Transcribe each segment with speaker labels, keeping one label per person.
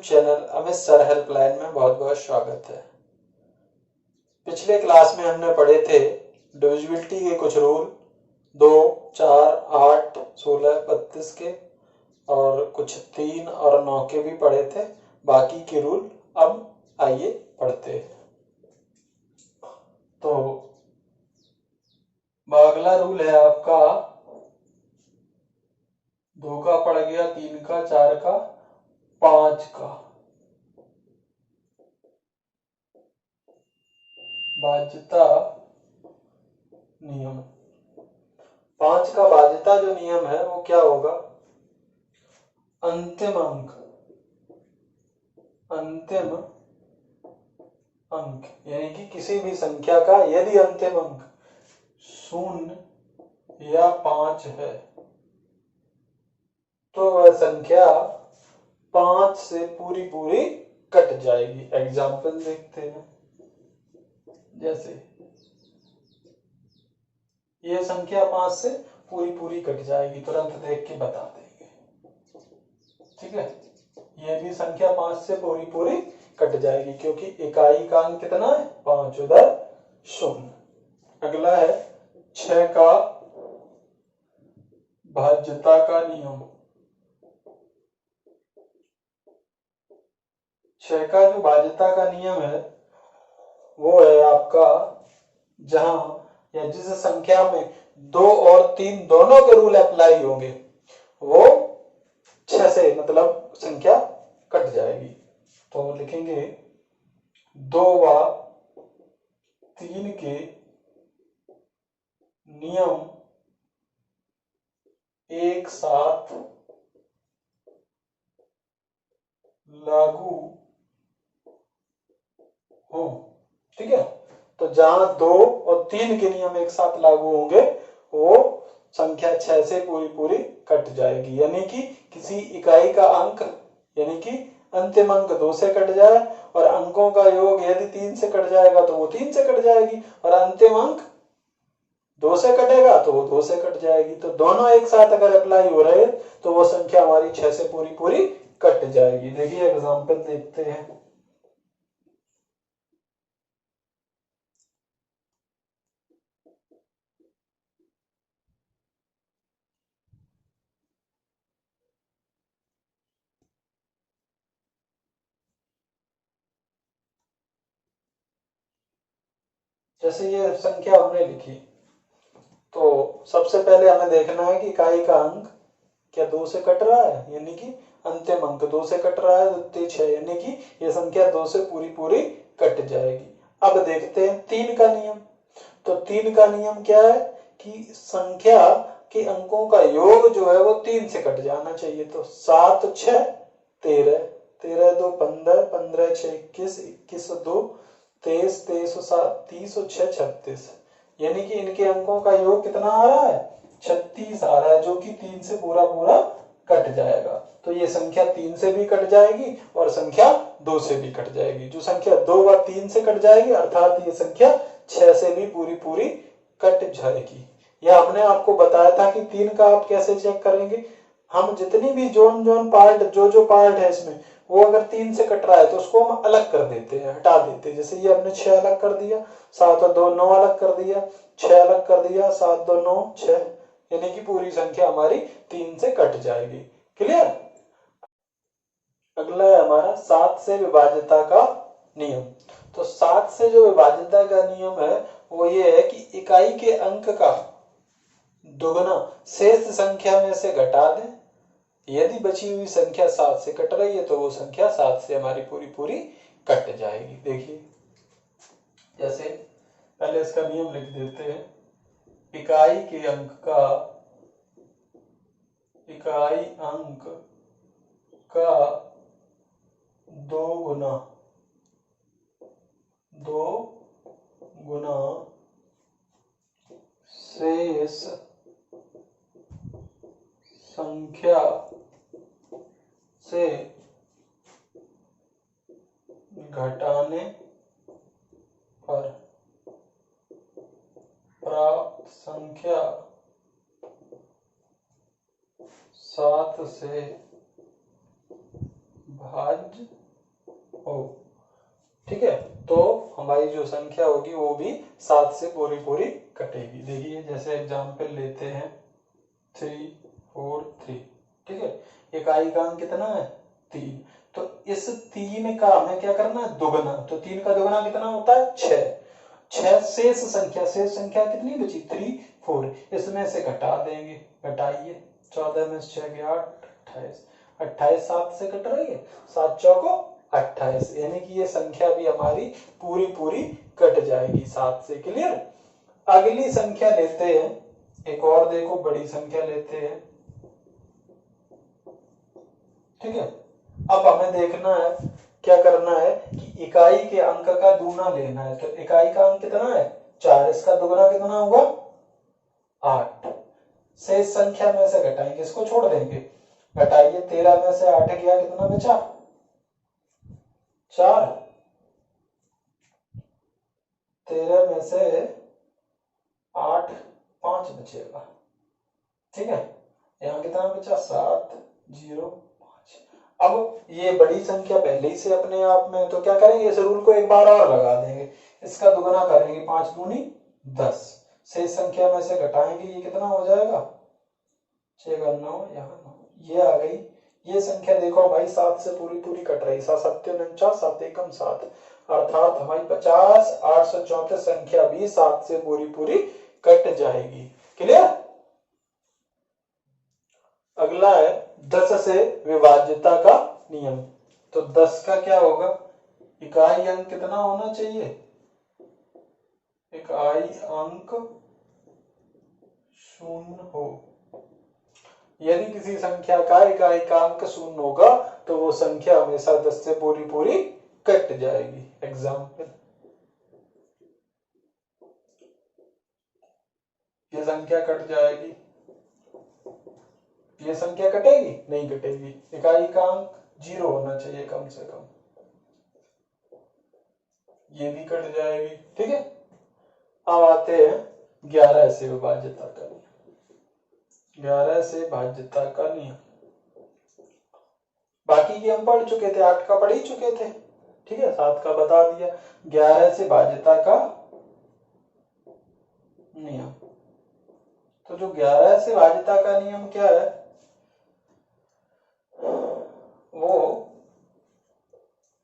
Speaker 1: Channel Amit sir helpline में बहुत बहुत स्वागत है। पिछले क्लास में हमने पढ़े थे डिविजिबिलिटी के कुछ रूल 2, 4, 8, 16, 32 के और कुछ 3 और 9 के भी पढ़े थे। बाकी के रूल अब आइए पढ़ते हैं। तो अगला रूल है आपका 2 का पड़ गया, 3 का, 4 का, 5 का। बाध्यता नियम 5 का बाध्यता जो नियम है वो क्या होगा? अंतिम अंक यानी कि किसी भी संख्या का यदि अंतिम अंक 0 या 5 है तो वह संख्या 5 से पूरी कट जाएगी। एग्जाम्पल देखते हैं। जैसे ये संख्या 5 से पूरी कट जाएगी, तुरंत देख के बता देंगे। ठीक है, ये भी संख्या 5 से पूरी कट जाएगी क्योंकि इकाई का अंक कितना है? 5, उधर 0। अगला है 6 का भाज्यता का नियम। 6 का जो भाज्यता का नियम है वो है आपका जहां या जिस संख्या में 2 और 3 दोनों के रूल अप्लाई होंगे वो 6 से मतलब संख्या कट जाएगी। तो लिखेंगे 2 व 3 के नियम एक साथ लागू हो। ठीक है, तो जहां 2 और 3 के नियम एक साथ लागू होंगे वो संख्या 6 से पूरी कट जाएगी। यानी कि किसी इकाई का अंक यानी कि अंतिम अंक 2 से कट जाए और अंकों का योग यदि 3 से कट जाएगा तो वो 3 से कट जाएगी और अंतिम अंक 2 से कटेगा तो वो 2 से कट जाएगी। तो दोनों एक साथ अगर अप्लाई हो रहे तो वो संख्या हमारी 6 से पूरी कट जाएगी। देखिए एग्जांपल देखते हैं। जैसे ये संख्या हमने लिखी तो सबसे पहले हमें देखना है कि इकाई का अंक क्या 2 से कट रहा है, यानी कि अंतिम अंक 2 से कट रहा है तो 6 यानी कि ये संख्या 2 से पूरी कट जाएगी। अब देखते हैं 3 का नियम। तो 3 का नियम क्या है कि संख्या के अंकों का योग जो है वो 3 से कट जाना चाहिए। तो 7, 6, 13, 13, 2, 15, 15, 6, 21, 21, 2, 23, 23, 7, 30 और 6, 36। यानी कि इनके अंकों का योग कितना आ रहा है? 36 आ रहा है, जो कि 3 से पूरा कट जाएगा। तो ये संख्या 3 से भी कट जाएगी और संख्या 2 से भी कट जाएगी। जो संख्या 2 व 3 से कट जाएगी अर्थात ये संख्या 6 से भी पूरी कट जाएगी। यह हमने आपको बताया था कि 3 का आप कैसे चेक करेंगे। हम जितनी भी जोन पार्ट जो पार्ट है इसमें वो अगर 3 से कट रहा है तो उसको हम अलग कर देते हैं, हटा देते हैं। जैसे ये हमने 6 अलग कर दिया, 7 और 2 9 अलग कर दिया, 6 अलग कर दिया, 7, 2, 9, 6, यानी कि पूरी संख्या हमारी 3 से कट जाएगी। क्लियर? अगला है हमारा 7 से विभाज्यता का नियम। तो 7 से जो विभाज्यता का नियम है वो ये है कि इकाई के अंक का दोगुना शेष संख्या में से घटा दें। यदि बची हुई संख्या 7 से कट रही है तो वो संख्या 7 से हमारी पूरी कट जाएगी। देखिए जैसे पहले इसका नियम लिख देते हैं। इकाई अंक का 2 गुना शेष संख्या से घटाने पर प्राप्त संख्या 7 से भाज्य हो। ठीक है, तो हमारी जो संख्या होगी वो भी 7 से पूरी पूरी कटेगी। देखिए जैसे एग्जाम्पल लेते हैं 3 4 3। ठीक है, इकाई का अंक कितना है 3, तो इस 3 का हमें क्या करना है दुगना, तो 3 का दुगना कितना होता है 6। 6 शेष संख्या कितनी बची 3 4, इसमें से घटा देंगे, घटाइए 14 में 6 गया 28, 28 7 से कट रही है, 7 चौको 28, यानी कि ये संख्या भी हमारी पूरी पूरी कट जाएगी 7 से। क्लियर। अगली संख्या लेते हैं, एक और देखो बड़ी संख्या लेते हैं। ठीक है, अब हमें देखना है क्या करना है कि इकाई के अंक का दूना लेना है। तो इकाई का अंक कितना है 4, इसका दुगना कितना होगा 8। शेष संख्या में से घटाएंगे, इसको छोड़ देंगे, घटाइए 13 में से 8 गया कितना बचा 4, 13 में से 8 5 बचेगा। ठीक है, यहाँ कितना बचा 7 0 5। अब ये बड़ी संख्या पहले ही से अपने आप में, तो क्या करेंगे इस रूल को एक बार और लगा देंगे, इसका दुगना करेंगे 5 दूनी 10, शेष संख्या में से घटाएंगे, ये कितना हो जाएगा 6 का 9, यहाँ 9, ये आ गई। ये संख्या देखो भाई 7 से पूरी पूरी कट रही, 7 7 49 7 एकम 7, अर्थात हमारी 50 834 संख्या भी 7 से पूरी पूरी कट जाएगी। क्लियर। अगला है 10 से विभाज्यता का नियम। तो 10 का क्या होगा, इकाई अंक कितना होना चाहिए, इकाई अंक 0 हो। यदि किसी संख्या का इकाई का अंक 0 होगा तो वो संख्या हमेशा 10 से पूरी पूरी कट जाएगी। एग्जाम्पल, ये संख्या कट जाएगी, ये संख्या कटेगी नहीं कटेगी, इकाई का अंक 0 होना चाहिए कम से कम, ये भी कट जाएगी। ठीक है, अब आते हैं 11 से विभाज्यता का नियम। 11 से भाज्यता का नियम, बाकी की हम पढ़ चुके थे, 8 का पढ़ ही चुके थे। ठीक है, 7 का बता दिया। 11 से भाज्यता का नियम, तो जो 11 से भाज्यता का नियम क्या है, वो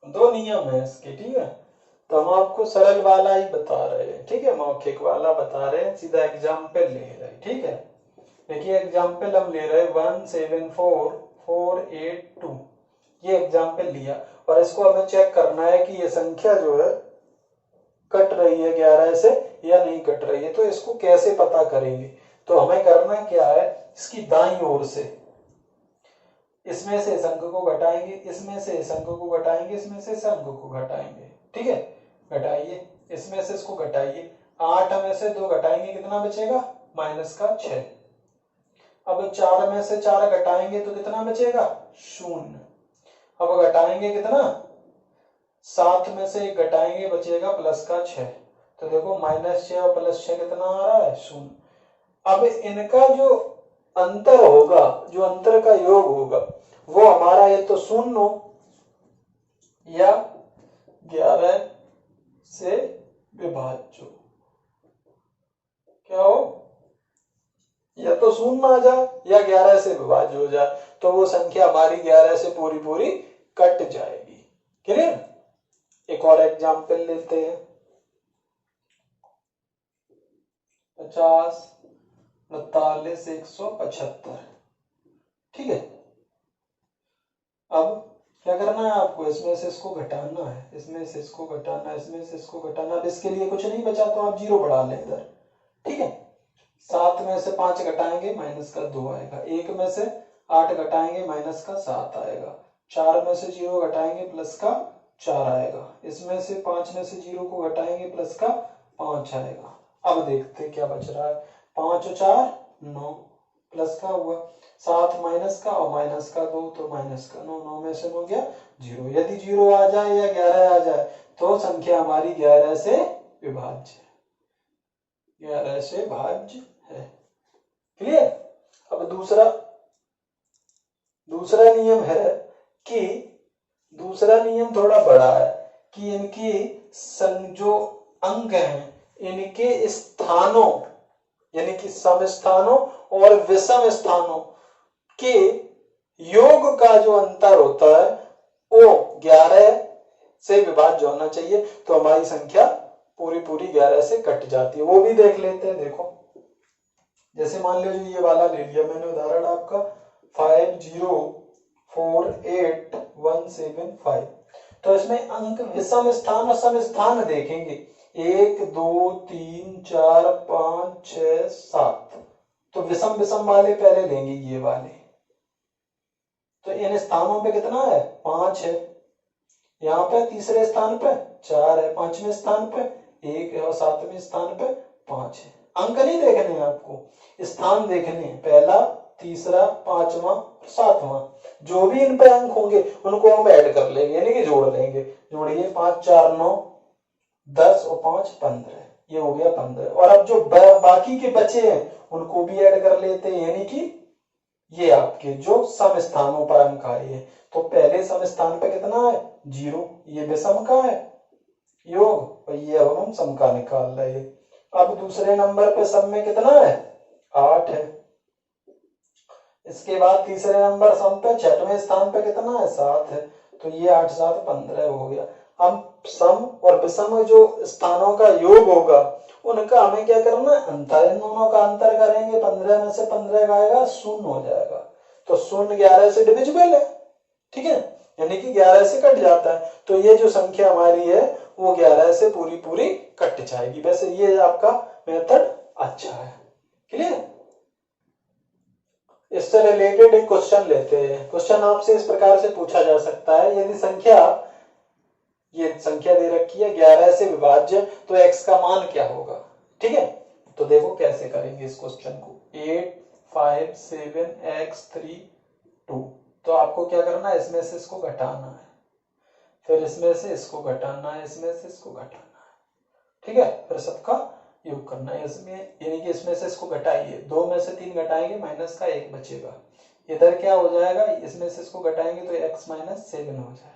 Speaker 1: 2 नियम है इसके। ठीक है, तो हम आपको सरल वाला ही बता रहे हैं। ठीक है, मौखिक वाला बता रहे हैं, सीधा एग्जाम्पल ले रहे हैं। ठीक है, देखिए एग्जाम्पल हम ले रहे हैं 174482, ये एग्जाम्पल लिया और इसको हमें चेक करना है कि ये संख्या जो है कट रही है 11 से या नहीं कट रही है। तो इसको कैसे पता करेंगे, तो हमें करना क्या है, इसकी दाईं ओर से इसमें से इस अंक को घटाएंगे, इसमें से इस अंक को घटाएंगे, इसमें से इस अंक को घटाएंगे। ठीक है, घटाइए, इसमें से इसको घटाइए, 8 में से 2 घटाएंगे कितना बचेगा माइनस का 6। अब 4 में से 4 घटाएंगे तो कितना बचेगा 0। अब घटाएंगे कितना, 7 में से 1 घटाएंगे बचेगा प्लस का 6। तो देखो -6 और +6 कितना आ रहा है 0। अब इनका जो अंतर होगा, जो अंतर का योग होगा, वो हमारा ये तो 0 या 11 से विभाज्य, क्या हो, या तो 0 आ जाए या 11 से विभाज्य हो जाए, तो वो संख्या हमारी 11 से पूरी पूरी कट जाएगी। क्लियर। एक और एग्जाम्पल लेते हैं, 50 49 175। ठीक है, अब क्या करना है आपको, इसमें से इसको घटाना है, इसमें से इसको घटाना है, इसमें से इसको घटाना है। अब इसके लिए कुछ नहीं बचा तो आप 0 बढ़ा लें इधर। ठीक है, 7 में से 5 घटाएंगे माइनस का 2 आएगा, 1 में से 8 घटाएंगे माइनस का 7 आएगा, 4 में से 0 घटाएंगे प्लस का 4 आएगा, इसमें से 5 में से 0 को घटाएंगे प्लस का 5 आएगा। अब देखते क्या बच रहा है, 5 और 4 9, प्लस का हुआ 7 माइनस का और माइनस का 2 तो माइनस का 9, 9 में से हो गया 0। यदि 0 आ जाए या 11 आ जाए तो संख्या हमारी 11 से विभाज्य है, 11 से भाज्य है। क्लियर। अब दूसरा नियम है कि दूसरा नियम थोड़ा बड़ा है कि इनकी जो अंक हैं इनके स्थानों यानी कि सम स्थानों और विषम स्थानों के योग का जो अंतर होता है वो 11 से विभाज्य होना चाहिए, तो हमारी संख्या पूरी पूरी 11 से कट जाती है। वो भी देख लेते हैं। देखो जैसे मान लीजिए ये वाला ले लिया मैंने उदाहरण आपका 5048175, तो इसमें अंक विषम स्थान और सम स्थान देखेंगे 1 2 3 4 5 6 7, तो विषम विषम वाले पहले लेंगे ये वाले, तो इन स्थानों पे कितना है 5 है, यहाँ पे तीसरे स्थान पे 4 है, पांचवें स्थान पे 1 है और सातवें स्थान पे 5 है। अंक नहीं देखने हैं आपको, स्थान देखने हैं, पहला तीसरा पांचवा सातवां, जो भी इन पे अंक होंगे उनको हम ऐड कर लेंगे यानी कि जोड़ लेंगे। जोड़िए 5 4 9 10 और 5 15, ये हो गया 15। और अब जो बाकी के बचे हैं उनको भी ऐड कर लेते हैं यानी कि ये आपके जो सम स्थानों पर अंक आए हैं, तो पहले सम स्थान पे कितना है 0, ये विषम का है योग और ये अब हम सम का निकाल रहे हैं। अब दूसरे नंबर पे सम में कितना है 8 है, इसके बाद तीसरे नंबर सम पे छठवें स्थान पे कितना है 7 है, तो ये 8 7 15 हो गया। अब सम और विषम जो स्थानों का योग होगा उनका हमें क्या करना है अंतर, इन दोनों का अंतर करेंगे, 15 में से 15 आएगा 0 हो जाएगा, तो 0 11 से डिविजिबल है, ठीक है, यानी कि 11 से कट जाता है, तो ये जो संख्या हमारी है वो 11 से पूरी पूरी कट जाएगी। वैसे ये आपका मेथड अच्छा है, क्लियर। इससे रिलेटेड एक क्वेश्चन लेते हैं। क्वेश्चन आपसे इस प्रकार से पूछा जा सकता है, यदि ये संख्या दे रखी है 11 से विभाज्य, तो x का मान क्या होगा, ठीक है। तो देखो कैसे करेंगे इस क्वेश्चन को, 8 5 7 x 3 2, तो आपको क्या करना है इसमें से इसको घटाना है, फिर इसमें से इसको घटाना है, इसमें से इसको घटाना है, ठीक है, फिर सबका योग करना है। इसमें यानी कि इसमें से इसको घटाइए, 2 में से 3 घटाएंगे माइनस का 1 बचेगा, इधर क्या हो जाएगा इसमें से इसको घटाएंगे तो x माइनस 7 हो जाएगा,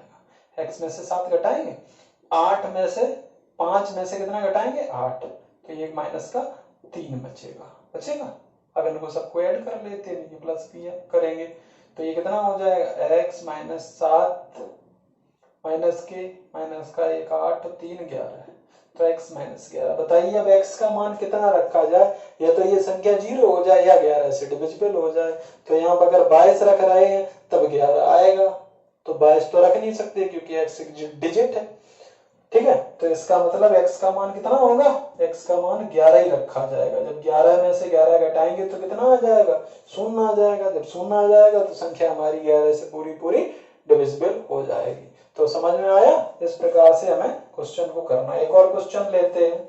Speaker 1: x में से 7 घटाएंगे, 8 में से 5 में से कितना घटाएंगे 8, तो ये माइनस का 3 बचेगा। अब इनको सबको ऐड कर लेते हैं, प्लस भी करेंगे तो ये कितना हो जाएगा x माइनस 7 माइनस का 1 8 तो 3 11 है, तो x माइनस 11। बताइए अब x का मान कितना रखा जाए, या तो ये संख्या 0 हो जाए या 11 से डिविजिबल हो जाए। तो यहाँ पर अगर 22 रख रहे हैं तब 11 आएगा, तो 22 तो रख नहीं सकते क्योंकि x एक डिजिट है, ठीक है। तो इसका मतलब x का मान कितना होगा, x का मान 11 ही रखा जाएगा। जब 11 में से 11 घटाएंगे तो कितना आ जाएगा 0 आ जाएगा, जब 0 आ जाएगा तो संख्या हमारी 11 से पूरी पूरी डिविजिबल हो जाएगी। तो समझ में आया, इस प्रकार से हमें क्वेश्चन को करना है। एक और क्वेश्चन लेते हैं।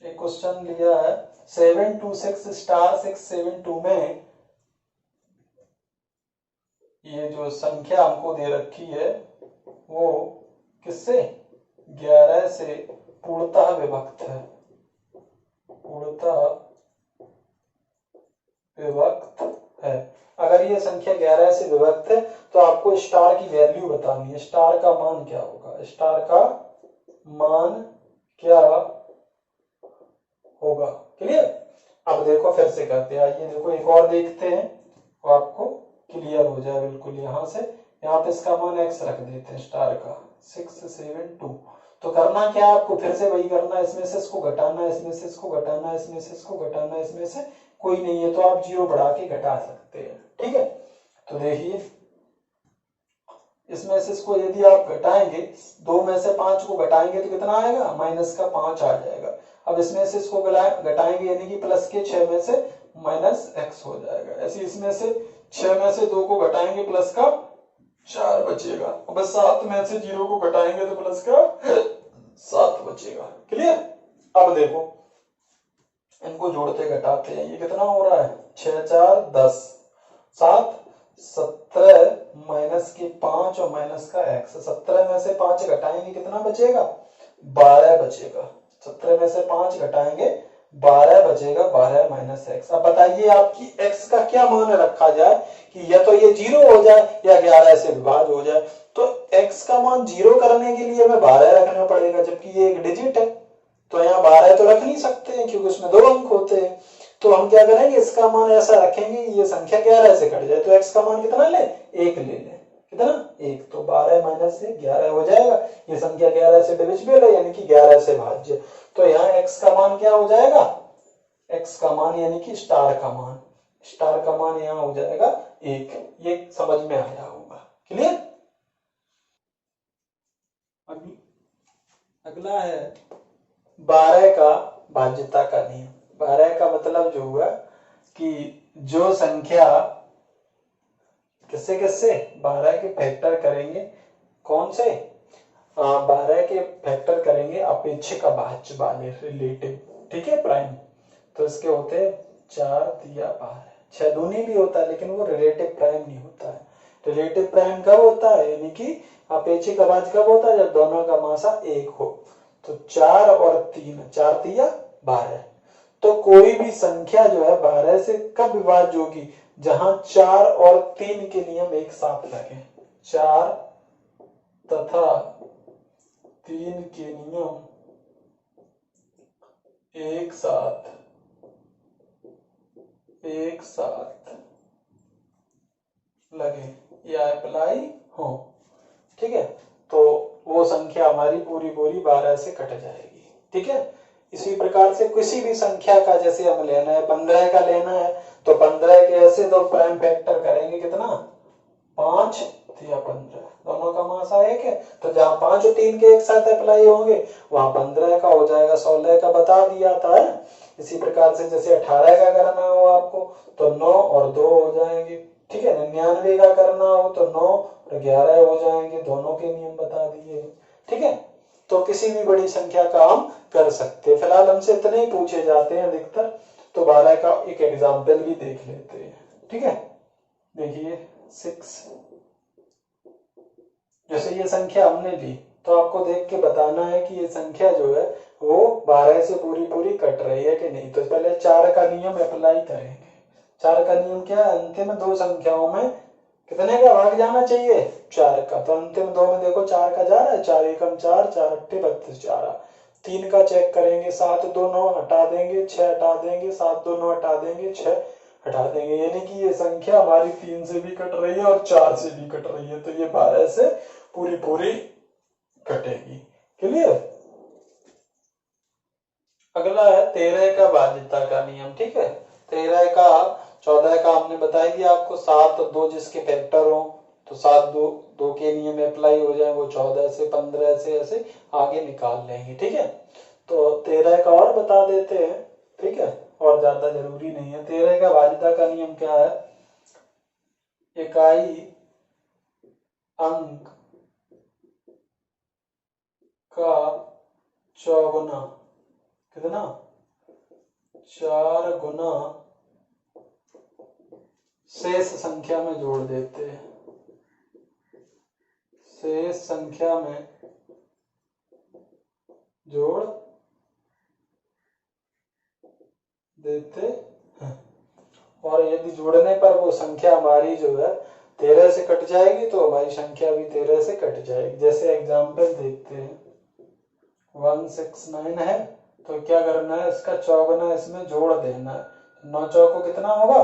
Speaker 1: एक क्वेश्चन लिया है 726 स्टार 672 में ये जो संख्या हमको दे रखी है वो किससे 11 से पूर्णतः विभक्त है, पूर्णतः विभक्त है। अगर ये संख्या 11 से विभक्त है तो आपको स्टार की वैल्यू बतानी है, स्टार का मान क्या होगा, स्टार का मान क्या होगा, क्लियर। अब देखो फिर से करते हैं, आइए देखो एक और देखते हैं तो आपको क्लियर हो जाए बिल्कुल। यहाँ से यहाँ पे इसका मान x रख देते हैं स्टार का 672। तो करना क्या है आपको, फिर से वही करना है, इसमें से इसको घटाना है, इसमें से इसको घटाना है, इसमें से इसको घटाना है, इसमें से कोई नहीं है तो आप 0 बढ़ा के घटा सकते हैं, ठीक है। तो देखिए इसमें से इसको यदि आप घटाएंगे, 2 में से 5 को घटाएंगे तो कितना आएगा माइनस का 5 आ जाएगा। अब इसमें से इसको घटाएंगे यानी कि प्लस के 6 में से माइनस x हो जाएगा। ऐसे इसमें से 6 में से 2 को घटाएंगे प्लस का 4 बचेगा, बस 7 में से 0 को घटाएंगे तो प्लस का 7 बचेगा, क्लियर। अब देखो इनको जोड़ते घटाते हैं, ये कितना हो रहा है 6 4 10 7 17 माइनस के 5 और माइनस का x, 17 में से 5 घटाएंगे कितना बचेगा 12 बचेगा, 17 में से 5 घटाएंगे 12 बचेगा, 12 माइनस एक्स। अब बताइए आपकी एक्स का क्या मान रखा जाए कि या तो ये 0 हो जाए या 11 से विभाज्य हो जाए। तो एक्स का मान 0 करने के लिए हमें 12 रखना पड़ेगा, जबकि ये एक डिजिट है तो यहाँ 12 तो रख नहीं सकते हैं क्योंकि उसमें 2 अंक होते हैं। तो हम क्या करेंगे, इसका मान ऐसा रखेंगे कि ये संख्या 11 से कट जाए। तो एक्स का मान कितना ले, 1 ले लें। कितना, 1। तो 12 माइनस से 11 हो जाएगा। ये संख्या 11 से डिविजिबल है यानी कि 11 से भाज्य। तो यहाँ एक्स का मान क्या हो जाएगा, एक्स का मान यानी कि स्टार का मान, स्टार का मान यहाँ हो जाएगा 1। ये समझ में आया होगा, क्लियर। अगला है 12 का भाज्यता का नियम। 12 का मतलब जो हुआ कि जो संख्या किससे किससे 12 के फैक्टर करेंगे, कौन से 12 के फैक्टर करेंगे अपेक्षिक अभाज्य वाले, रिलेटिव, ठीक है, प्राइम। तो इसके होते हैं 4 तिया 12, 6 दूनी भी होता है लेकिन वो रिलेटिव प्राइम नहीं होता है। रिलेटिव प्राइम कब होता है, यानी कि अपेक्षिक अभाज्य कब होता है, जब दोनों का मासा 1 हो। तो 4 और 3, 4 तिया 12। तो कोई भी संख्या जो है 12 से कब विभाज्य होगी, जहां 4 और 3 के नियम एक साथ लगे। 4 तथा 3 के नियम एक साथ लगे या अप्लाई हो, ठीक है। तो वो संख्या हमारी पूरी 12 से कट जाएगी, ठीक है। इसी प्रकार से किसी भी संख्या का जैसे हमें लेना है 15 का लेना है, तो 15 के ऐसे दो प्राइम फैक्टर करेंगे, कितना, 5 या 15, दोनों का मासा 1 है। तो जहां 5 और 3 के एक साथ अप्लाई होंगे वहां 15 का हो जाएगा, 16 का बता दिया था है। इसी प्रकार से जैसे 18 का करना हो आपको तो 9 और 2 हो जाएंगे, ठीक है। 99 का करना हो तो 9 और 11 हो जाएंगे, दोनों के नियम बता दिए, ठीक है। तो किसी भी बड़ी संख्या का हम कर सकते हैं। फिलहाल हमसे इतने ही पूछे जाते हैं अधिकतर, तो 12 का एक एग्जाम्पल भी देख लेते हैं, ठीक है। देखिए 6, जैसे ये संख्या हमने ली तो आपको देख के बताना है कि ये संख्या जो है वो 12 से पूरी कट रही है कि नहीं। तो पहले 4 का नियम अप्लाई करेंगे। 4 का नियम क्या है, अंतिम दो संख्याओं में कितने का भाग जाना चाहिए, 4 का। तो अंतिम दो में देखो 4 का जा रहा है, 4 एकम 4, 4 अट्ठे 32, 4। 3 का चेक करेंगे, 7 2 9 हटा देंगे, 6 हटा देंगे, 7 2 9 हटा देंगे, 6 हटा देंगे, यानी कि ये संख्या हमारी 3 से भी कट रही है और 4 से भी कट रही है। तो ये 12 से पूरी कटेगी, क्लियर। अगला है 13 का भाज्यता का नियम, ठीक है। 13 का 14 का हमने बताया दिया आपको, 7 और 2 जिसके फैक्टर हो तो 7 2 के नियम अप्लाई हो जाए, वो 14 से 15 से ऐसे आगे निकाल लेंगे, ठीक है। तो 13 का और बता देते हैं, ठीक है, और ज्यादा जरूरी नहीं है। 13 का भाज्यता का नियम क्या है, इकाई अंक का चौगुना, कितना, 4 गुना शेष संख्या में जोड़ देते हैं, शेष संख्या में जोड़ देते हैं। और यदि जोड़ने पर वो संख्या हमारी जो है 13 से कट जाएगी तो हमारी संख्या भी 13 से कट जाएगी। जैसे एग्जाम्पल देखते हैं, 169 है तो क्या करना है, इसका चौगुना इसमें जोड़ देना है। 9 चौको कितना होगा,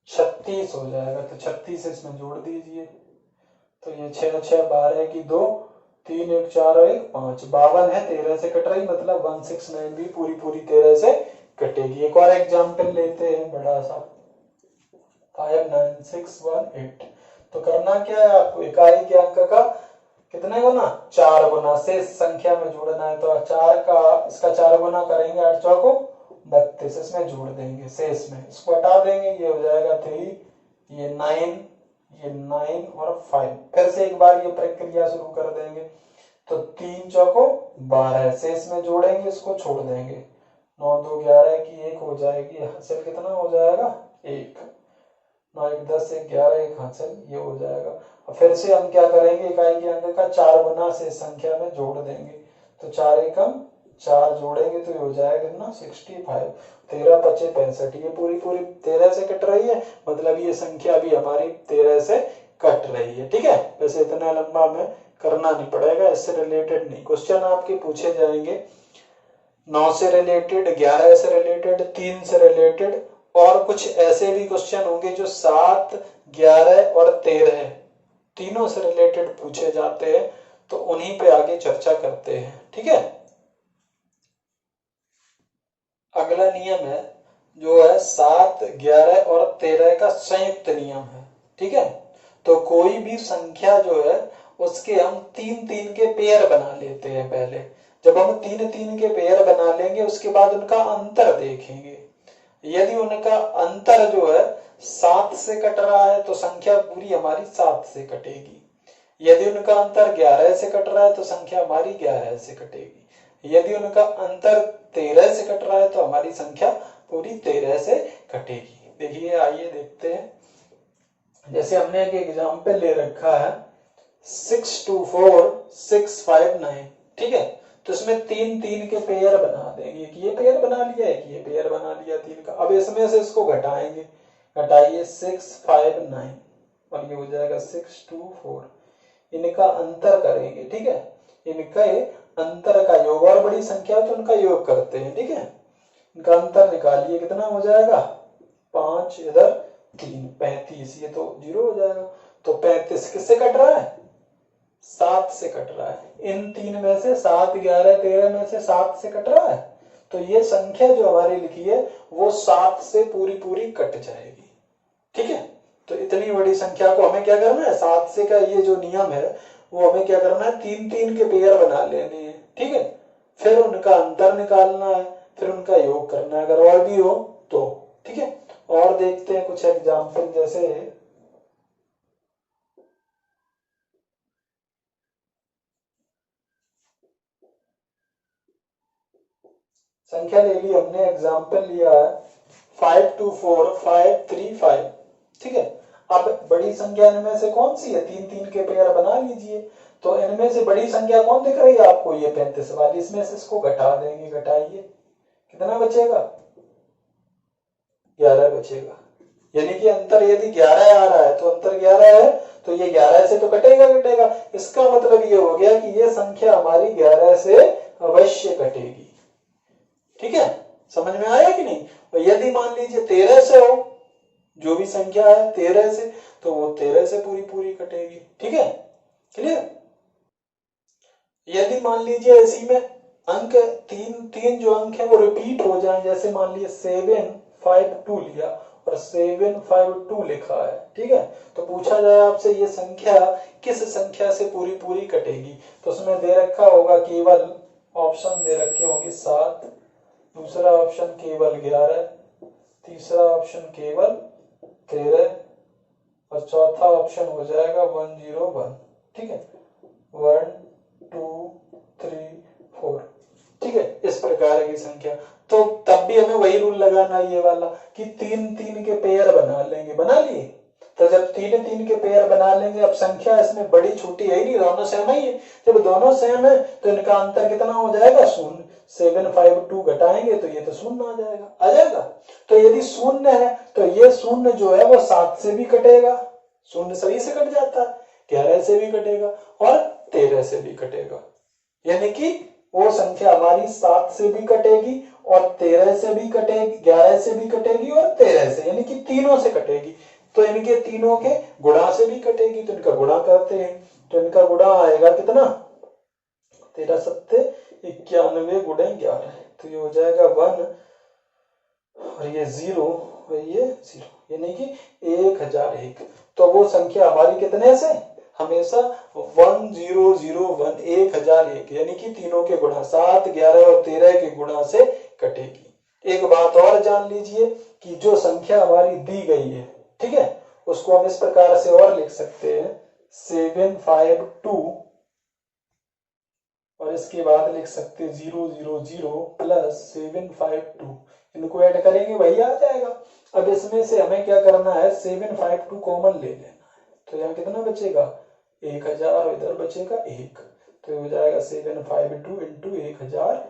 Speaker 1: 36 हो जाएगा। तो 36 इसमें जोड़ दीजिए, तो ये 6 6 12 की 2, 3 1 4 1 5, 52 है, 13 से कट रही, मतलब 169 भी पूरी 13 से कटेगी। एक और एग्जाम्पल लेते हैं बड़ा सा, 59618। तो करना क्या है आपको, इकाई के अंक का कितने गुना, 4 गुना शेष संख्या में जोड़ना है। तो 4 का इसका 4 गुना करेंगे, 8 चौको 32, इसमें जोड़ देंगे शेष में, इसको हटा देंगे, ये हो जाएगा 3, ये 9, ये 9 और 5। फिर से एक बार ये प्रक्रिया शुरू कर देंगे। तो 3 चौको 12, शेष में जोड़ेंगे, इसको छोड़ देंगे, 9 2 11 की 1 हो जाएगी, हासिल कितना हो जाएगा 1, 9 1 10 1 11 1 हासिल, ये हो जाएगा। और फिर से हम क्या करेंगे, इकाई के अंक का 4 गुना शेष संख्या में जोड़ देंगे। तो 4 एकम 4 जोड़ेंगे तो ये हो जाएगा कितना 65, 13 पचे 65, ये पूरी पूरी 13 से कट रही है, मतलब ये संख्या भी हमारी 13 से कट रही है। ठीक है, वैसे इतना लंबा हमें करना नहीं पड़ेगा, इससे रिलेटेड नहीं क्वेश्चन आपके पूछे जाएंगे 9 से रिलेटेड, 11 से रिलेटेड, 3 से रिलेटेड, और कुछ ऐसे भी क्वेश्चन होंगे जो 7, 11 और 13 तीनों से रिलेटेड पूछे जाते हैं, तो उन्हीं पे आगे चर्चा करते हैं। ठीक है, अगला नियम है जो है 7, 11 और 13 का संयुक्त नियम है। ठीक है, तो कोई भी संख्या जो है उसके हम 3-3 के पेयर बना लेते हैं पहले। जब हम 3-3 के पेयर बना लेंगे उसके बाद उनका अंतर देखेंगे। यदि उनका अंतर जो है 7 से कट रहा है तो संख्या पूरी हमारी 7 से कटेगी। यदि उनका अंतर 11 से कट रहा है तो संख्या हमारी 11 से कटेगी। यदि उनका अंतर 13 से कट रहा है तो हमारी संख्या पूरी 13 से कटेगी। देखिए, आइए देखते हैं। जैसे हमने एक एग्जाम्पल ले रखा है 624,659। ठीक है, तो इसमें 3-3 के पेयर बना देंगे, एक ये पेयर बना लिया, एक ये पेयर बना लिया 3 का। अब इसमें से इसको घटाएंगे, घटाइए 659 और ये हो जाएगा 624। इनका अंतर करेंगे। ठीक है, इनका अंतर का योग, और बड़ी संख्या तो उनका योग करते हैं। ठीक है, इनका अंतर निकालिए, कितना हो जाएगा 5 इधर 3, 35, ये तो 0 हो जाएगा। तो 35 किससे कट रहा है 7 से कट रहा है। इन 3 में से 7, 11, 13 में से 7 से कट रहा है, तो ये संख्या जो हमारी लिखी है वो 7 से पूरी पूरी कट जाएगी। ठीक है, तो इतनी बड़ी संख्या को हमें क्या करना है, 7 से का ये जो नियम है वो हमें क्या करना है, 3-3 के पेयर बना लेने हैं। ठीक है, फिर उनका अंतर निकालना है, फिर उनका योग करना है, अगर और भी हो तो। ठीक है, और देखते हैं कुछ एग्जाम्पल। जैसे संख्या ले ली हमने, एग्जाम्पल लिया है 524,535। ठीक है, अब बड़ी संख्या इनमें से कौन सी है, 3-3 के पेयर बना लीजिए। तो इनमें से बड़ी संख्या कौन दिख रही है आपको, ये 35 वाली। इसमें से इसको घटा देंगे, घटाइए, कितना बचेगा 11 बचेगा। यानी कि अंतर यदि 11 आ रहा है तो अंतर 11 है, तो ये 11 से तो कटेगा कटेगा। इसका मतलब ये हो गया कि ये संख्या हमारी 11 से अवश्य कटेगी। ठीक है, समझ में आया कि नहीं। और यदि मान लीजिए 13 से हो, जो भी संख्या है 13 से, तो वो 13 से पूरी पूरी कटेगी। ठीक है, क्लियर। यदि मान लीजिए इसी में अंक तीन जो अंक है वो रिपीट हो जाए, जैसे मान लीजिए 752 लिया और 752 लिखा है। ठीक है, तो पूछा जाए आपसे ये संख्या किस संख्या से पूरी पूरी कटेगी, तो उसमें दे रखा होगा केवल ऑप्शन दे रखे होंगे 7, दूसरा ऑप्शन केवल 11, तीसरा ऑप्शन केवल 13 और चौथा ऑप्शन हो जाएगा 101। ठीक है, 1, 2, 3, 4। ठीक है, इस प्रकार की संख्या। तो तब भी हमें वही रूल लगाना है ये वाला कि 3-3 के पेयर बना लेंगे। बना लिए, तो जब 3-3 के पेयर बना लेंगे, अब संख्या इसमें बड़ी छोटी है ही नहीं, दोनों सेम ही है। जब दोनों सेम है तो इनका अंतर कितना हो जाएगा, शून्य। 752 घटाएंगे तो ये तो शून्य आ जाएगा, आ जाएगा। तो यदि शून्य है तो ये शून्य जो है वो 7 से भी कटेगा, शून्य सभी से कट जाता है, 11 से भी कटेगा और 13 से भी कटेगा। यानी कि वो संख्या हमारी 7 से भी कटेगी और 13 से भी कटेगी, 11 से भी कटेगी और 13 से, यानी कि तीनों से कटेगी। तो इनके तीनों के गुणा से भी कटेगी, तो इनका गुणा करते हैं। तो इनका गुणा आएगा कितना, 13 सत्ते 91 गुणे 11, तो ये हो जाएगा 1 और ये 0 और ये 0, यानी कि 1001। तो वो संख्या हमारी कितने से, हमेशा 1001, 1001, यानी कि तीनों के गुणा 7, 11 और 13 के गुणा से कटेगी। एक बात और जान लीजिए कि जो संख्या हमारी दी गई है, ठीक है, उसको हम इस प्रकार से और लिख सकते हैं 752 और इसके बाद लिख सकते 000 प्लस 752। इनको ऐड करेंगे वही आ जाएगा। अब इसमें से हमें क्या करना है, 752 कॉमन ले लेना है। तो यहाँ कितना बचेगा 1000 और इधर बचेगा 1, तो हो जाएगा 752 इंटू 1001।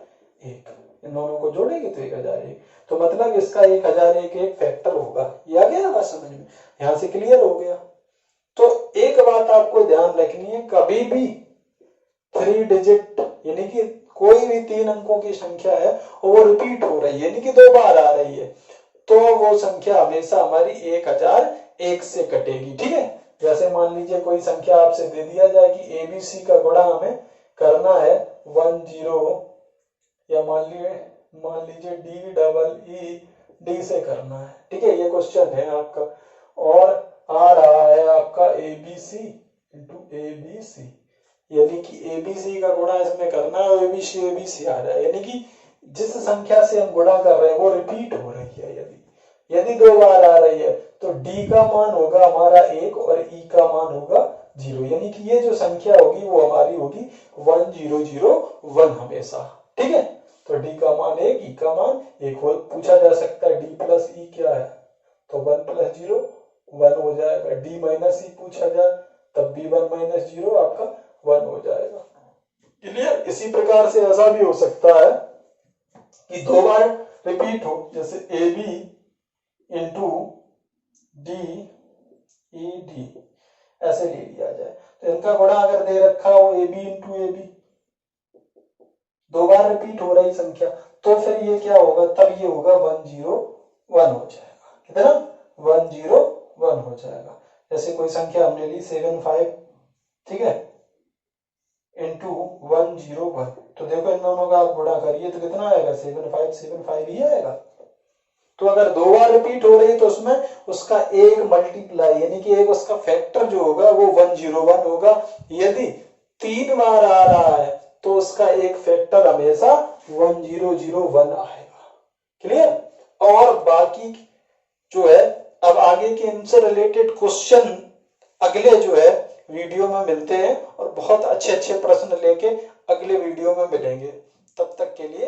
Speaker 1: 1001, इन दोनों को जोड़ेंगे तो 1001, तो मतलब इसका 1001 एक फैक्टर होगा। ये आ गया बात समझ में, यहां से क्लियर हो गया। तो एक बात आपको ध्यान रखनी है, कभी भी 3 डिजिट यानी कि कोई भी 3 अंकों की संख्या है और वो रिपीट हो रही है यानी कि 2 बार आ रही है, तो वो संख्या हमेशा हमारी 1001 से कटेगी। ठीक है, जैसे मान लीजिए कोई संख्या आपसे दे दिया जाए कि एबीसी का गुणा हमें करना है 10, या मान लीजिए डी से करना है। ठीक है, ये क्वेश्चन है आपका, और आ रहा है आपका एबीसी इंटू एबीसी, यानी कि एबीसी का गुणा इसमें करना है और एबीसी आ रहा है, यानी कि जिस संख्या से हम गुणा कर रहे हैं वो रिपीट हो रही है। यदि 2 बार आ रही है तो डी का मान होगा हमारा 1 और ई का मान होगा 0, यानी कि ये जो संख्या होगी वो हमारी होगी 1001 हमेशा। ठीक है, तो डी का मान 1, ई का मान 1 हो। पूछा जा सकता है डी प्लस ई क्या है, तो 1 प्लस 0 1 हो जाएगा। डी माइनस ई पूछा जाए तब भी 1 माइनस 0 आपका 1 हो जाएगा। क्लियर। इसी प्रकार से ऐसा भी हो सकता है कि 2 बार रिपीट हो, जैसे A B into D E D ऐसे ले लिया जाए, तो इनका गुणा अगर दे रखा हो A B into A B, 2 बार रिपीट हो रही संख्या, तो फिर ये क्या होगा, तब ये होगा 101 हो जाएगा। कितना 101 हो जाएगा। जैसे कोई संख्या हमने ली 75, ठीक है, इंटू 101, तो देखो इन दोनों का आप गुणा करिए तो कितना आएगा 75 ही आएगा। तो अगर 2 बार रिपीट हो रही तो उसमें उसका एक मल्टीप्लाई यानी कि एक उसका फैक्टर जो होगा वो 101 होगा। यदि 3 बार आ रहा है तो उसका एक फैक्टर हमेशा 1001 आएगा। क्लियर। और बाकी जो है, अब आगे के इनसे रिलेटेड क्वेश्चन अगले जो है वीडियो में मिलते हैं, और बहुत अच्छे अच्छे प्रश्न लेके अगले वीडियो में मिलेंगे। तब तक के लिए